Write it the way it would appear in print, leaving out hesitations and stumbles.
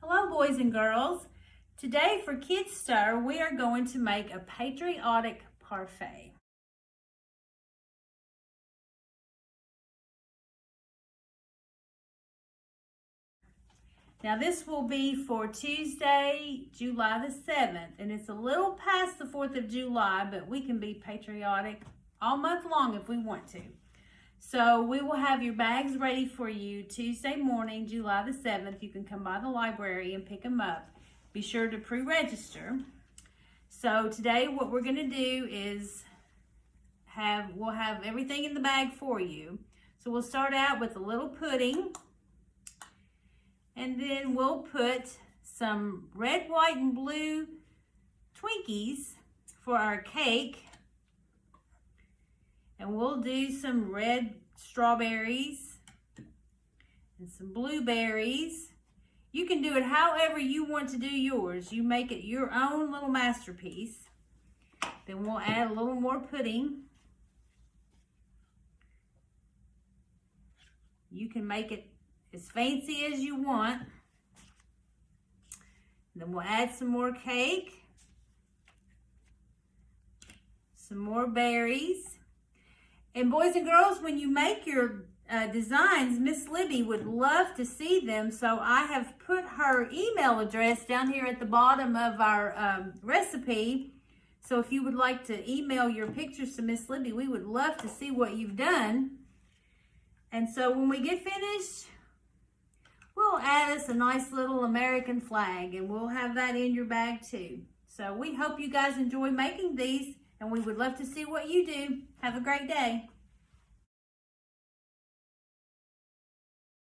Hello boys and girls. Today for KidStir we are going to make a patriotic parfait. Now this will be for Tuesday, July the 7th, and it's a little past the 4th of July, but we can be patriotic all month long if we want to. So we will have your bags ready for you Tuesday morning, July the 7th. You can come by the library and pick them up. Be sure to pre-register. So today what we're going to do is we'll have everything in the bag for you. So we'll start out with a little pudding. And then we'll put some red, white, and blue Twinkies for our cake. And we'll do some red strawberries and some blueberries. You can do it however you want to do yours. You make it your own little masterpiece. Then we'll add a little more pudding. You can make it as fancy as you want. Then we'll add some more cake, some more berries. And boys and girls, when you make your designs, Miss Libby would love to see them. So I have put her email address down here at the bottom of our recipe. So if you would like to email your pictures to Miss Libby, we would love to see what you've done. And so when we get finished, we'll add us a nice little American flag, and we'll have that in your bag too. So we hope you guys enjoy making these, and we would love to see what you do. Have a great day.